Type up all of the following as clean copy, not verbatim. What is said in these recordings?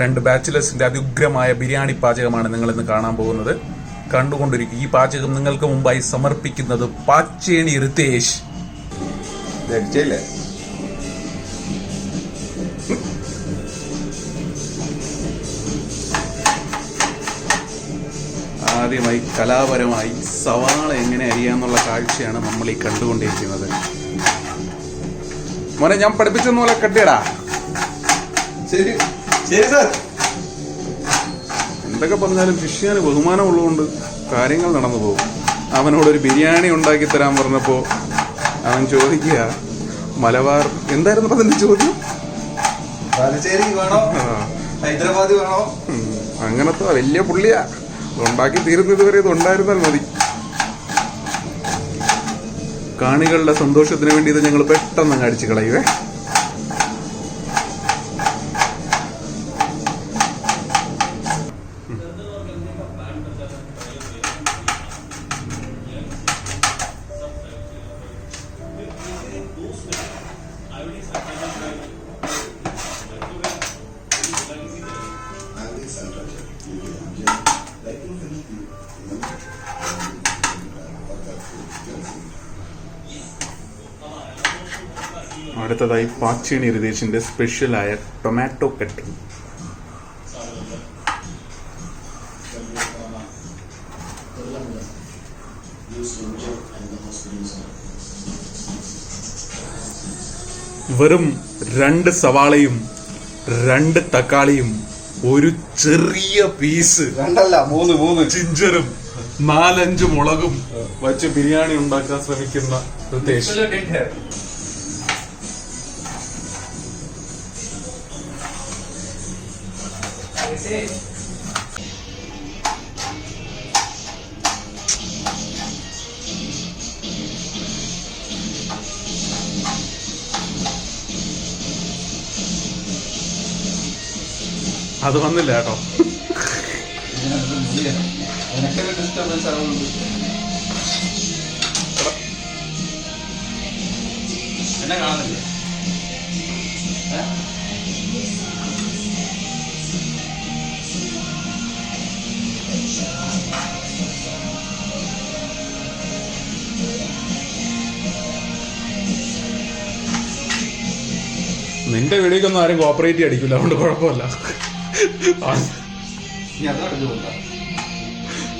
രണ്ട് ബാച്ചിലേഴ്സിന്റെ അതിുഗ്രമായ ബിരിയാണി പാചകമാണ് നിങ്ങൾ ഇന്ന് കാണാൻ പോകുന്നത്. കണ്ടുകൊണ്ടിരിക്കും. ഈ പാചകം നിങ്ങൾക്ക് മുമ്പായി സമർപ്പിക്കുന്നത് പാച്ചേണി റിതേഷ്. ആദ്യമായി കലാപരമായി സവാള എങ്ങനെ അരിയാന്നുള്ള കാഴ്ചയാണ് നമ്മൾ ഈ കണ്ടുകൊണ്ടിരിക്കുന്നത്. മോനെ, ഞാൻ പഠിപ്പിച്ചെന്ന പോലെ കട്ടിയടാ. ശരി ശരി സാർ. എന്തൊക്കെ പറഞ്ഞാലും ശിഷ്യന് ബഹുമാനമുള്ളതുകൊണ്ട് കാര്യങ്ങൾ നടന്നു പോകും. അവനോടൊരു ബിരിയാണി ഉണ്ടാക്കി തരാൻ പറഞ്ഞപ്പോൾ അവൻ ചോദിക്കുക, മലബാർ എന്തായിരുന്നു അതിന്റെ ചോദ്യം? ബാലുശ്ശേരി വേണോ, ഹൈദരാബാദ് വേണോ? അങ്ങനത്തെ വലിയ പുള്ളിയാ. ഉണ്ടാക്കി തീരുന്നത് വരെ ഇത് ഉണ്ടായിരുന്നാൽ മതി. കാണികളുടെ സന്തോഷത്തിന് വേണ്ടി ഇത് ഞങ്ങൾ പെട്ടെന്ന് അടിച്ചു കളയുവേ. അടുത്തതായി പാച്ചേണി റിതേഷിന്റെ സ്പെഷ്യലായ ടൊമാറ്റോ കട്ടിംഗ്. വെറും 2 സവാളയും 2 തക്കാളിയും ഒരു ചെറിയ പീസ്, 2 ജിഞ്ചറും 4-5 മുളകും വച്ച് ബിരിയാണി ഉണ്ടാക്കാൻ ശ്രമിക്കുന്ന റിതേഷ്. അത് വന്നില്ല കേട്ടോ. എന്നെ കാണുന്നില്ല. നിന്റെ വീഡിയോക്കൊന്നും ആരും കോപ്പറേറ്റ് അടിക്കില്ല, അതുകൊണ്ട് കുഴപ്പമില്ല.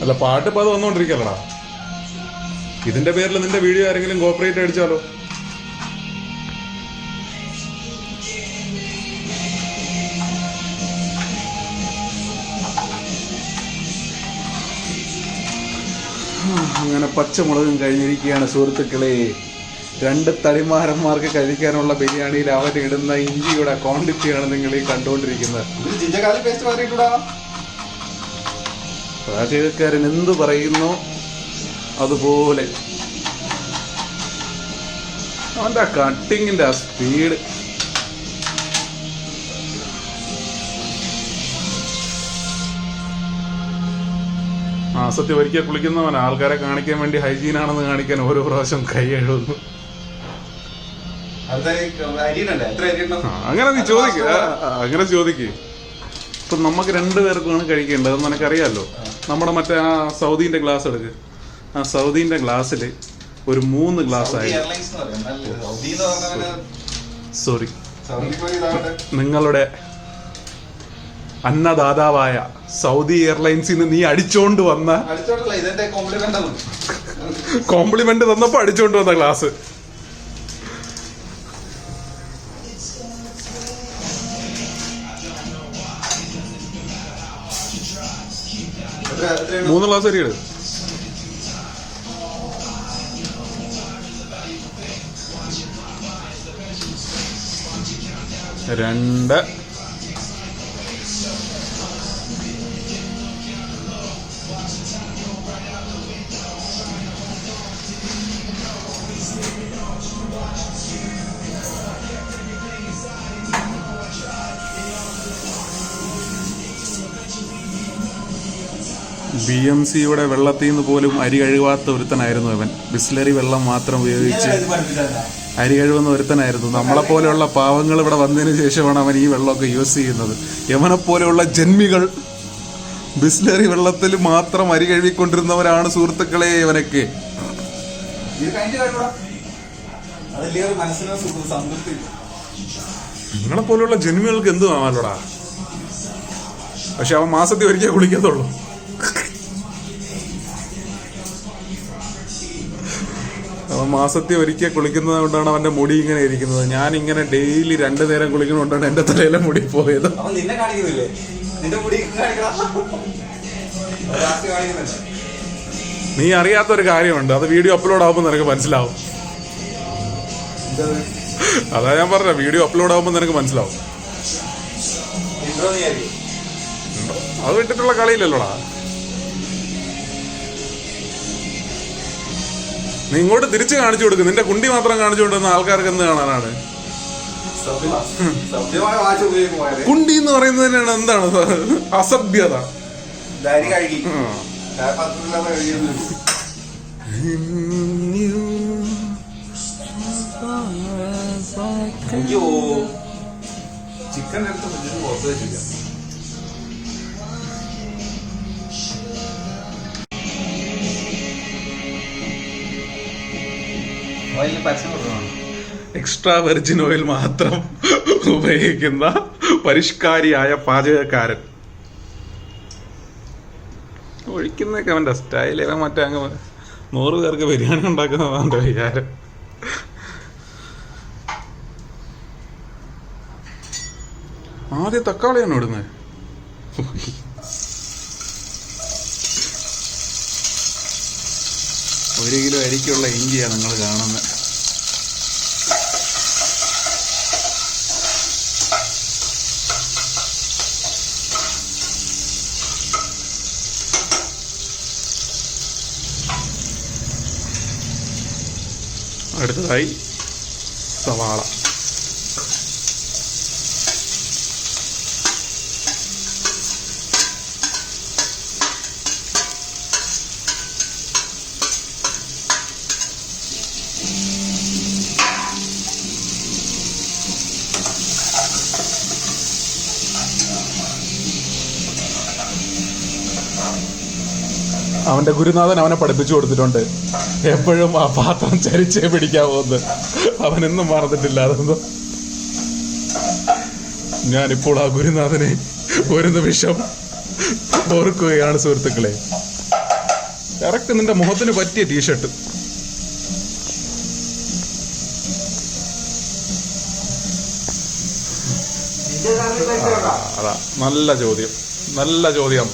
അല്ല, പാട്ട് ഇപ്പൊ അത് വന്നോണ്ടിരിക്കല്ലടാ. ഇതിന്റെ പേരിൽ നിന്റെ വീഡിയോ ആരെങ്കിലും കോപ്പറേറ്റ് അടിച്ചാലോ? അങ്ങനെ പച്ചമുളകും കഴിഞ്ഞിരിക്കുകയാണ് സുഹൃത്തുക്കളെ. 2 തടിമാരന്മാർക്ക് കഴിക്കാനുള്ള ബിരിയാണിയിൽ അവരിടുന്ന ഇഞ്ചിയുടെ ക്വാണ്ടിറ്റിയാണ് നിങ്ങൾ ഈ കണ്ടുകൊണ്ടിരിക്കുന്നത്. പാചകക്കാരൻ എന്ത് പറയുന്നു അതുപോലെ അവന്റെ ആ കട്ടിങ്ങിന്റെ ആ സ്പീഡ്. സത്യം, ഒരിക്കൽ കുളിക്കുന്നവൻ ആൾക്കാരെ കാണിക്കാൻ വേണ്ടി ഹൈജീൻ ആണെന്ന് കാണിക്കാൻ ഓരോ പ്രാവശ്യം കൈ എഴുതുന്നു. അങ്ങനെ നീ അങ്ങനെ ചോദിക്ക്. ഇപ്പൊ നമുക്ക് 2 പേർക്കുമാണ് കഴിക്കേണ്ടത്, അത് നിനക്കറിയാലോ. നമ്മുടെ മറ്റേ ആ സൗദീന്റെ ഗ്ലാസ് എടുക്ക്. ആ സൗദീന്റെ ഗ്ലാസ്സിൽ ഒരു 3 ഗ്ലാസ് ആയി. സോറി, നിങ്ങളുടെ അന്നദാതാവായ സൗദി എയർലൈൻസിൽ നിന്ന് നീ അടിച്ചോണ്ട് വന്ന കോംപ്ലിമെന്റ് തന്നപ്പോ അടിച്ചോണ്ട് വന്ന ഗ്ലാസ്. മൂന്ന് ഗ്ലാസ് അരിയിട്. രണ്ട് BMCയുടെ വെള്ളത്തിൽ നിന്ന് പോലും അരി കഴുകാത്ത ഒരുത്തനായിരുന്നു അവൻ. ബിസ്ലറി വെള്ളം മാത്രം ഉപയോഗിച്ച് അരി കഴിവെന്ന് ഒരുത്തനായിരുന്നു. നമ്മളെപ്പോലെയുള്ള പാവങ്ങൾ ഇവിടെ വന്നതിന് ശേഷമാണ് അവൻ ഈ വെള്ളമൊക്കെ യൂസ് ചെയ്യുന്നത്. യവനെപ്പോലെയുള്ള ജന്മികൾ ബിസ്ലറി വെള്ളത്തിൽ മാത്രം അരി കഴുകിക്കൊണ്ടിരുന്നവരാണ് സുഹൃത്തുക്കളെ ഇവനൊക്കെ. നിങ്ങളെപ്പോലെയുള്ള ജന്മികൾക്ക് എന്തും ആവാലോടാ. പക്ഷെ അവൻ മാസത്തിൽ ഒരിക്കൽ കുളിക്കത്തുള്ളൂ. അവൻ മാസത്തിൽ ഒരിക്കൽ കുളിക്കുന്നത് കൊണ്ടാണ് അവന്റെ മുടി ഇങ്ങനെ ഇരിക്കുന്നത്. ഞാൻ ഇങ്ങനെ ഡെയിലി 2 നേരം കുളിക്കുന്നതുകൊണ്ടാണ് എന്റെ തലയിലെ മുടി പോയത്. നീ അറിയാത്തൊരു കാര്യമുണ്ട്, അത് വീഡിയോ അപ്ലോഡ് ആകുമ്പോൾ നിനക്ക് മനസ്സിലാവും. അതാ ഞാൻ പറഞ്ഞ, വീഡിയോ അപ്ലോഡ് ആകുമ്പോൾ നിനക്ക് മനസ്സിലാവും. അത് വിട്ടിട്ടുള്ള കളിയില്ലല്ലോടാ. നീ ഇങ്ങോട്ട് തിരിച്ച് കാണിച്ചു കൊടുക്കും. നിന്റെ കുണ്ടി മാത്രം കാണിച്ചു കൊടുക്കുന്ന ആൾക്കാർക്ക് എന്ത് കാണാനാണ്? കുണ്ടി എന്ന് പറയുന്നതിനാണ് എന്താണ് അസഭ്യത. ചിക്കൻ എടുത്ത് പുറത്ത് വെച്ചില്ല. എക്സ്ട്രാ വെർജിൻ ഓയിൽ മാത്രം ഉപയോഗിക്കുന്ന പരിഷ്കാരിയായ പാചകക്കാരൻ. ഒഴിക്കുന്നൊക്കെ അവന്റെ സ്റ്റൈൽ. ഇവൻ മറ്റേ അങ്ങ് 100 പേർക്ക് ബിരിയാണി ഉണ്ടാക്കുന്നതാണ് അവന്റെ വിചാരം. ആദ്യം തക്കാളിയാണ് ഇടുന്നത്. 1 കിലോ അരിക്കുള്ള ഇഞ്ചിയാണ് നിങ്ങൾ കാണുന്നത്. അടുത്തതായി സവാള. അവന്റെ ഗുരുനാഥൻ അവനെ പഠിപ്പിച്ചു കൊടുത്തിട്ടുണ്ട്, എപ്പോഴും ആ പാത്രം ചരിച്ചേ പിടിക്കാവോന്ന്. അവനെന്നും മറന്നിട്ടില്ല അതൊന്നും. ഞാനിപ്പോൾ ആ ഗുരുനാഥനെ ഒരു നിമിഷം ഓർക്കുകയാണ് സുഹൃത്തുക്കളെ. കറക്റ്റ് നിന്റെ മുഖത്തിന് പറ്റിയ ടീഷർട്ട്. അതാ നല്ല ചോദ്യം, നല്ല ചോദ്യം.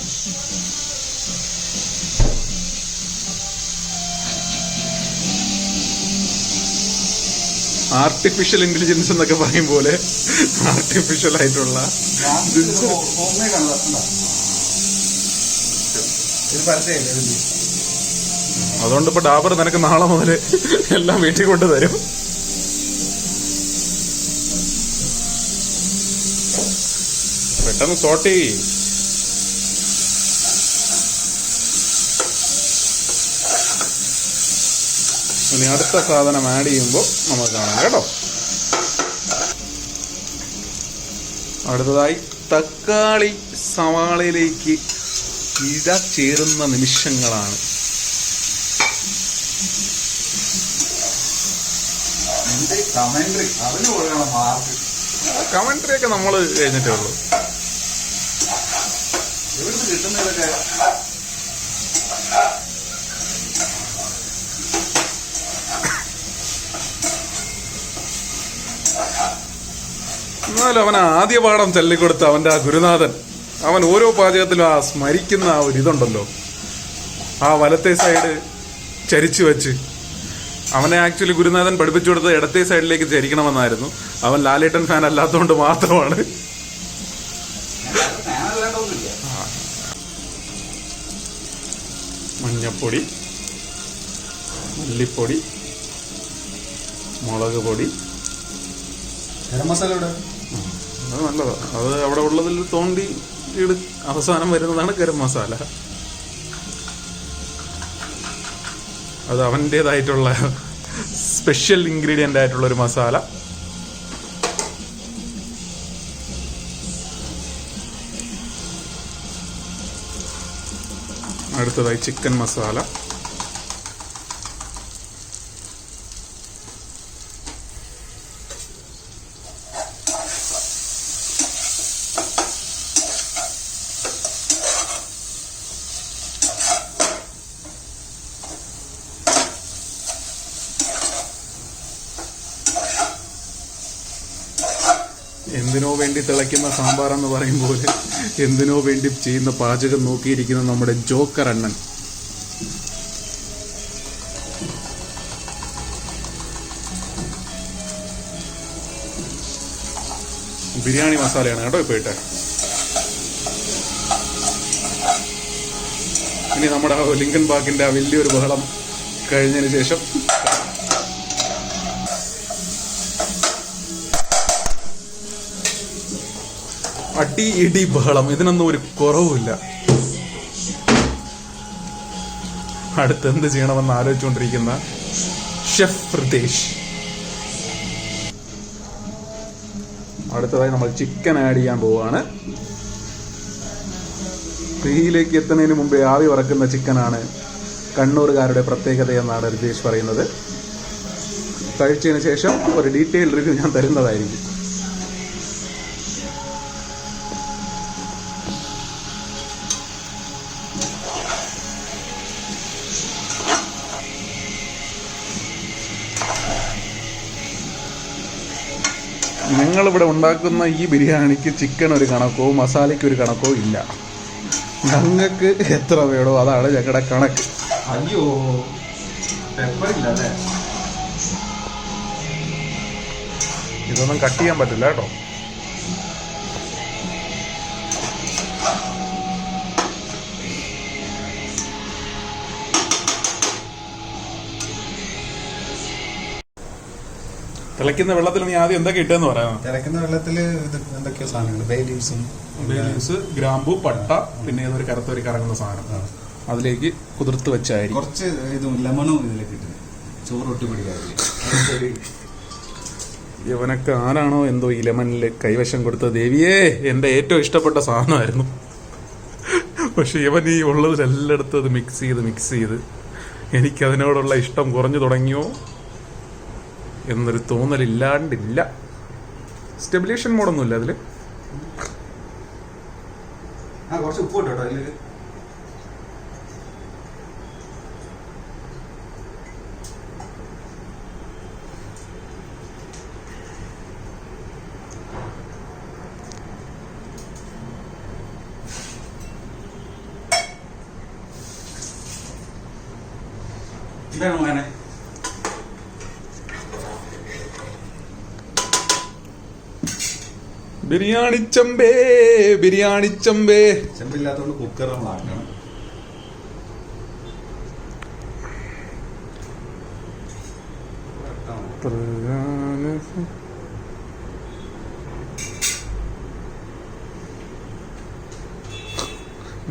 ആർട്ടിഫിഷ്യൽ ഇന്റലിജൻസ് എന്നൊക്കെ പറയും പോലെ ആർട്ടിഫിഷ്യൽ ആയിട്ടുള്ള. അതുകൊണ്ട് ഇപ്പൊ ഡാബർ നിനക്ക് നാളെ മുതൽ എല്ലാം വീട്ടിൽ കൊണ്ട് തരും. പെട്ടെന്ന് സോർട്ട് ചെയ്യ്. ഇനി അടുത്ത സാധനം ആഡ് ചെയ്യുമ്പോൾ നമുക്ക് കാണാം കേട്ടോ. അടുത്തതായി തക്കാളി സവാളയിലേക്ക് ചേരുന്ന നിമിഷങ്ങളാണ്. കമന്ററി ഒക്കെ നമ്മൾ കഴിഞ്ഞിട്ടേ ഉള്ളൂ. എന്നാലും അവൻ ആദ്യ പാഠം ചൊല്ലിക്കൊടുത്ത അവന്റെ ആ ഗുരുനാഥൻ, അവൻ ഓരോ പാചകത്തിലും ആ സ്മരിക്കുന്ന ആ ഒരു ഇതുണ്ടല്ലോ, ആ വലത്തെ സൈഡ് ചരിച്ചു വെച്ച്. അവനെ ആക്ച്വലി ഗുരുനാഥൻ പഠിപ്പിച്ചു കൊടുത്തത് ഇടത്തെ സൈഡിലേക്ക് ചരിക്കണമെന്നായിരുന്നു. അവൻ ലാലേട്ടൻ ഫാൻ അല്ലാത്തതുകൊണ്ട് മാത്രമാണ്. മഞ്ഞപ്പൊടി, മല്ലിപ്പൊടി, മുളക് പൊടി, ഗരം മസാല. അത് നല്ലതാണ്. അത് അവിടെ ഉള്ളതിൽ തോണ്ടി അവസാനം വരുന്നതാണ് ഗരം മസാല. അത് അവൻ്റേതായിട്ടുള്ള സ്പെഷ്യൽ ഇൻഗ്രീഡിയൻ്റ് ആയിട്ടുള്ളൊരു മസാല. അടുത്തതായി ചിക്കൻ മസാല. എന്തിനോ വേണ്ടി തിളയ്ക്കുന്ന സാമ്പാർ എന്ന് പറയും പോലെ എന്തിനോ വേണ്ടി ചെയ്യുന്ന പാചകം നോക്കിയിരിക്കുന്ന നമ്മുടെ ജോക്കർ അണ്ണൻ. ബിരിയാണി മസാലയാണ് കേട്ടോ ഇപ്പോൾ ഇട്ടെ. ഇനി നമ്മുടെ ലിങ്കൻ പാർക്കിന്റെ ആ വലിയൊരു ബഹളം കഴിഞ്ഞതിന് ശേഷം അടി ഇടി ബഹളം, ഇതിനൊന്നും ഒരു കുറവുമില്ല. അടുത്ത് എന്ത് ചെയ്യണമെന്ന് ആലോചിച്ചുകൊണ്ടിരിക്കുന്ന ഷെഫ് ഹൃദേശ്. അടുത്തതായി നമ്മൾ ചിക്കൻ ആഡ് ചെയ്യാൻ പോവുകയാണ്. തീയിലേക്ക് എത്തുന്നതിന് മുമ്പേ ആവി വറക്കുന്ന ചിക്കനാണ് കണ്ണൂരുകാരുടെ പ്രത്യേകത എന്നാണ് ഹൃദേശ് പറയുന്നത്. കഴിച്ചതിന് ശേഷം ഒരു ഡീറ്റെയിൽ റിവ്യൂ ഞാൻ തരുന്നതായിരിക്കും. ഞങ്ങളിവിടെ ഉണ്ടാക്കുന്ന ഈ ബിരിയാണിക്ക് ചിക്കൻ ഒരു കണക്കോ മസാലയ്ക്ക് ഒരു കണക്കോ ഇല്ല. ഞങ്ങൾക്ക് എത്ര വേണോ അതാണ് ഞങ്ങളുടെ കണക്ക്. അയ്യോ, ഇതൊന്നും കട്ട് ചെയ്യാൻ പറ്റില്ല കേട്ടോ. തിളയ്ക്കുന്ന വെള്ളത്തിൽ നീ ആദ്യം എന്തൊക്കെ ഇട്ടെന്ന് പറയാം. തിളയ്ക്കുന്ന വെള്ളത്തില് എന്തൊക്കെയോ സാധനങ്ങൾ, ബേ ലീവ്സ്, ഗ്രാമ്പു, പട്ട, പിന്നെ ഏതൊരു കറുത്തൊരു കറങ്ങുന്ന സാധനം അതിലേക്ക് കുതിർത്ത് വെച്ചായിരിക്കും. കുറച്ച് ഇതും ലെമണും ഇതിലേക്ക് ഇട്ട് ചോറൊട്ടി പിടിക്കാറില്ല. ഇവനൊക്കെ ആരാണോ എന്തോ ഈ ലെമണിൽ കൈവശം കൊടുത്തത്. ദേവിയേ, എൻ്റെ ഏറ്റവും ഇഷ്ടപ്പെട്ട സാധനമായിരുന്നു. പക്ഷെ ഇവൻ ഈ ഉള്ളതിലെല്ലായിടത്തും അത് മിക്സ് ചെയ്ത് എനിക്കതിനോടുള്ള ഇഷ്ടം കുറഞ്ഞു തുടങ്ങിയോ എന്നൊരു തോന്നലില്ലാണ്ടില്ല. സ്റ്റെബിലേഷൻ മോഡൊന്നുമില്ല അതിൽ. കുറച്ച് ഉപ്പ് കേട്ടോ അതിലേക്ക്. എന്താണ് മോനെ? ബിരിയാണി ചെമ്പേ, ബിരിയാണി ചെമ്പേ. ചെമ്പില്ലാത്തോണ്ട് കുക്കർ ആക്കണം.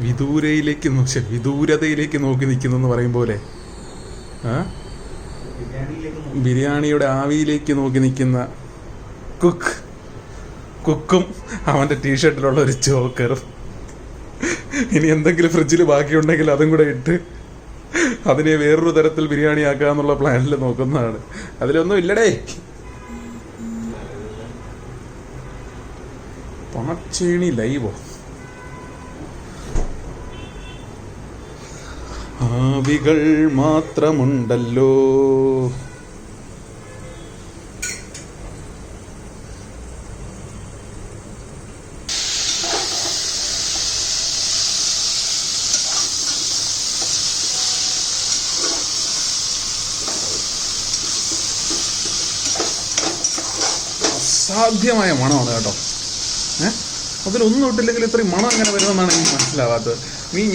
വിദൂരതയിലേക്ക് നോക്കി നിൽക്കുന്നെന്ന് പറയും പോലെ ബിരിയാണിയുടെ ആവിയിലേക്ക് നോക്കി നിൽക്കുന്ന കുക്കും അവൻ്റെ ടീഷർട്ടിലുള്ള ഒരു ജോക്കറും. ഇനി എന്തെങ്കിലും ഫ്രിഡ്ജിൽ ബാക്കിയുണ്ടെങ്കിൽ അതും കൂടെ ഇട്ട് അതിനെ വേറൊരു തരത്തിൽ ബിരിയാണി ആക്കുക എന്നുള്ള പ്ലാനിൽ നോക്കുന്നതാണ്. അതിലൊന്നും ഇല്ലടേ. പാച്ചേണി ലൈവോ? ആവികൾ മാത്രമുണ്ടല്ലോ. അസാധ്യമായ മണമാണ് കേട്ടോ. അതിലൊന്നും ഇട്ടില്ലെങ്കിൽ ഇത്രയും മണം എങ്ങനെ വരുമെന്നാണ് എനിക്ക് മനസ്സിലാവാത്തത്.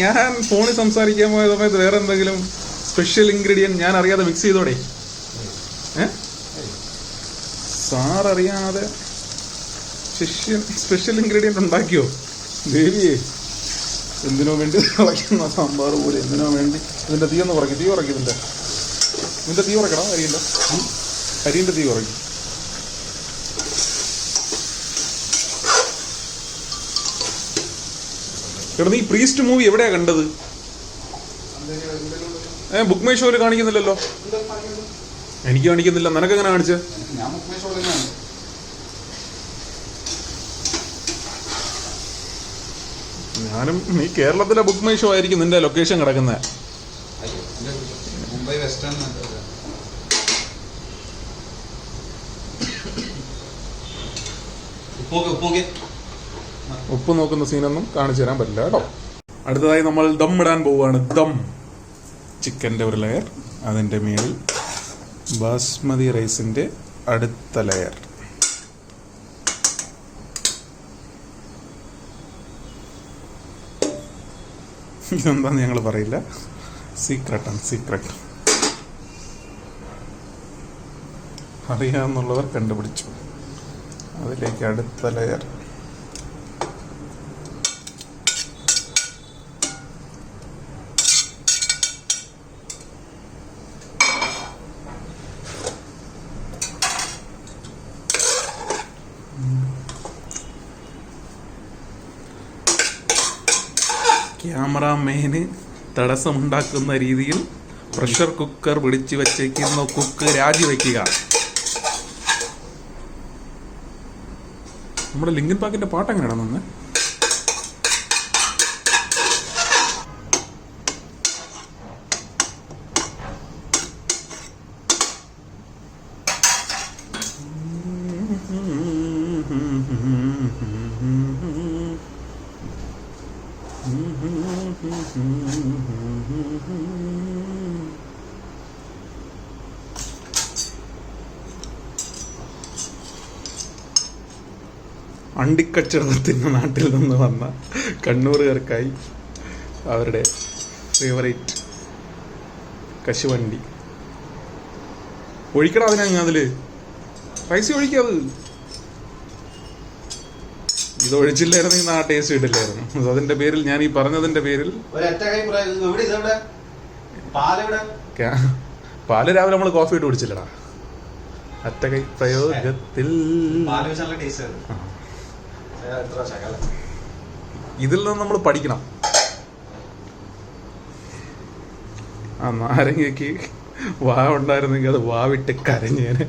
ഞാൻ ഫോണിൽ സംസാരിക്കാൻ പോയ സമയത്ത് വേറെ എന്തെങ്കിലും സ്പെഷ്യൽ ഇൻഗ്രീഡിയൻറ്റ് ഞാൻ അറിയാതെ മിക്സ് ചെയ്തോടെ. സാററിയാതെ സ്പെഷ്യൽ ഇൻഗ്രീഡിയൻറ്റ് ഉണ്ടാക്കിയോ? ദേവിയെ, എന്തിനോ വേണ്ടി കളയ്ക്കുന്ന സാമ്പാർ പോലെ എന്തിനോ വേണ്ടി. ഇതിൻ്റെ തീ കുറയ്ക്കും. ഇതിൻ്റെ തീ കുറയ്ക്കണം. അറിയില്ല. അരിൻ്റെ തീ കുറയ്ക്കും. എടാ നീ പ്രീസ്റ്റ് മൂവി എവിടെയാ കണ്ടത്? ബുക്ക് മൈ ഷോയിൽ കാണിക്കുന്നില്ലല്ലോ. എനിക്ക് കാണിക്കുന്നില്ല. നിനക്കെങ്ങനെ കാണിച്ചത്? ഞാൻ ബുക്ക് മൈ ഷോയിൽ തന്നെയാണ്. ഞാനും നീ കേരളത്തിലെ ബുക്ക് മൈ ഷോ ആയിരിക്കും നിന്റെ ലൊക്കേഷൻ കിടക്കുന്നത്. മുംബൈ വെസ്റ്റേൺ. ഉപ്പ് നോക്കുന്ന സീനൊന്നും കാണിച്ചു തരാൻ പറ്റില്ല കേട്ടോ. അടുത്തതായി നമ്മൾ ദം ഇടാൻ പോവുകയാണ്. ദം ചിക്കൻ്റെ ഒരു ലെയർ, അതിൻ്റെ മേളിൽ ബാസ്മതി റൈസിൻ്റെ അടുത്ത ലെയർ. ഇതെന്താന്ന് ഞങ്ങൾ പറയില്ല. സീക്രട്ടാണ്, സീക്രട്ട്. അറിയാമെന്നുള്ളവർ കണ്ടുപിടിച്ചു. അതിലേക്ക് അടുത്ത ലെയർ. ക്യാമറാമാന് തടസ്സമുണ്ടാക്കുന്ന രീതിയിൽ പ്രഷർ കുക്കർ പിടിച്ചു വച്ചേക്കുന്ന കുക്ക് രാജിവെക്കുക. നമ്മുടെ ലിങ്കിൻ പാക്കിന്റെ പാട്ട് എങ്ങനെയാണ് നിന്ന്? അണ്ടിക്കച്ചവടത്തിൻ്റെ നാട്ടിൽ നിന്ന് വന്ന കണ്ണൂറുകാർക്കായി അവരുടെ ഫേവറേറ്റ് കശുവണ്ടി ഒഴിക്കണം. അതിനങ്ങ് അതിൽ പൈസ ഒഴിക്കാത്. ഇത് ഒഴിച്ചില്ലായിരുന്നെങ്കിൽ ആ ടേസ്റ്റ് കിട്ടില്ലായിരുന്നു. അതിന്റെ പേരിൽ ഞാൻ ഈ പറഞ്ഞതിന്റെ പേരിൽ പാല് രാവിലെ നമ്മൾ കോഫി ഇട്ട് കുടിച്ചില്ലടാ. അറ്റകൈ പ്രയോഗത്തിൽ ഇതിൽ നിന്ന് നമ്മൾ പഠിക്കണം. ആ നാരങ്ങയ്ക്ക് വാവുണ്ടായിരുന്നെങ്കിൽ അത് വാവിട്ട് കരഞ്ഞേന്.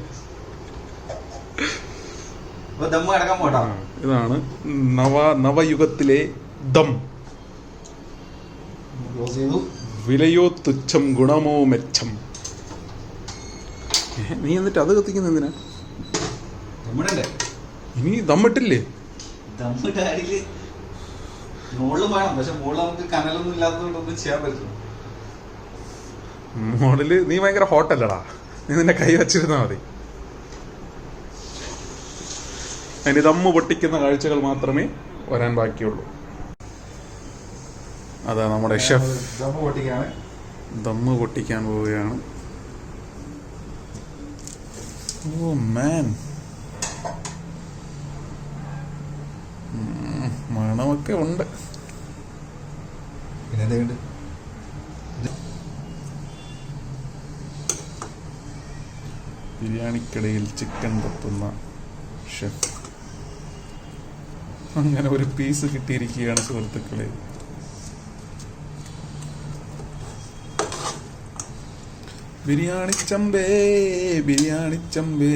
ഇതാണ് നവയുഗത്തിലെ ദം. വിലയോ തുച്ഛം ഗുണമോ മെച്ചം. നീ എന്നിട്ട് അത് കത്തിക്കുന്ന എന്തിനാ? ഇനി ദമ്മിട്ടില്ലേ? മോളില് നീ ഭയങ്കര ഹോട്ടല്ലടാ. നീ നിന്റെ കൈ വച്ചിരുന്നാ മതി. അതിന് ദമ്മ് പൊട്ടിക്കുന്ന കാഴ്ചകൾ മാത്രമേ വരാൻ ബാക്കിയുള്ളൂ. അതാ നമ്മുടെ ഷെഫ് ദമ്മ് പൊട്ടിക്കാൻ പോവുകയാണ്. ഓ മാൻ, മണമൊക്കെ ഉണ്ട്. ബിരിയാണിക്കിടയിൽ ചിക്കൻ തപ്പുന്ന ഷെഫ്. അങ്ങനെ ഒരു പീസ് കിട്ടിയിരിക്കുകയാണ് സുഹൃത്തുക്കളെ. ബിരിയാണി ചമ്പേ, ബിരിയാണി ചമ്പേ.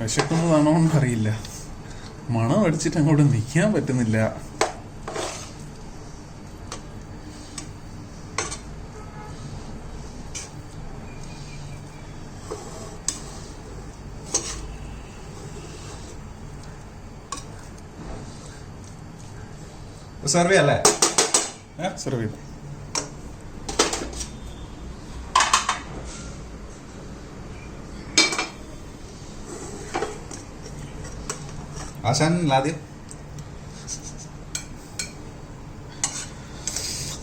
വിശക്കുന്നതാണോ എന്നറിയില്ല. മണം അടിച്ചിട്ട് അങ്ങോട്ട് നിൽക്കാൻ പറ്റുന്നില്ല. സെർവ് ചെയ്യല്ലേ? സെർവ് ചെയ്തു. ആശാൻ ആദ്യം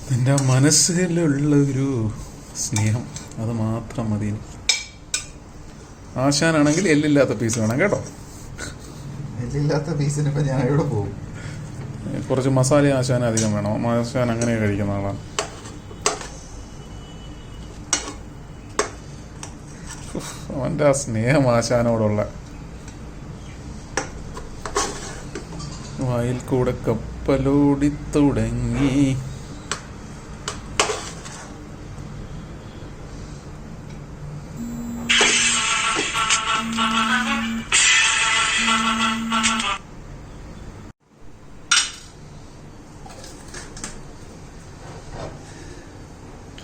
നിന്റെ മനസ്സിലുള്ള ഒരു സ്നേഹം, അത് മാത്രം മതി. ആശാനാണെങ്കിൽ എല്ലില്ലാത്ത പീസ് വേണം കേട്ടോ. എല്ലില്ലാത്ത പീസിന് ഇപ്പം ഞാൻ എവിടെ പോകും? കുറച്ച് മസാല ആശാൻ അധികം വേണം. ആശാൻ അങ്ങനെ കഴിക്കുന്ന ആളാണ്. അവൻ്റെ ആ സ്നേഹം ആശാനോടുള്ള. വായിൽ കൂടെ കപ്പലോടി തുടങ്ങി.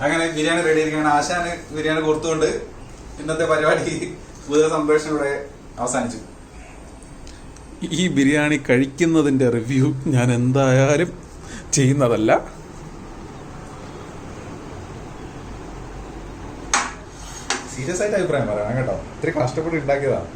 അങ്ങനെ ബിരിയാണി റെഡി ആയിരിക്കുകയാണ്. ആശാന് ബിരിയാണി കൊടുത്തുകൊണ്ട് ഇന്നത്തെ പരിപാടി പുതിയ സംപ്രേഷണം ഇവിടെ അവസാനിച്ചു. ഈ ബിരിയാണി കഴിക്കുന്നതിൻ്റെ റിവ്യൂ ഞാൻ എന്തായാലും ചെയ്യുന്നതല്ല. സീരിയസ് ആയിട്ട് അഭിപ്രായം പറയണം കേട്ടോ. ഇത്തിരി കഷ്ടപ്പെട്ട് ഉണ്ടാക്കിയതാണ്.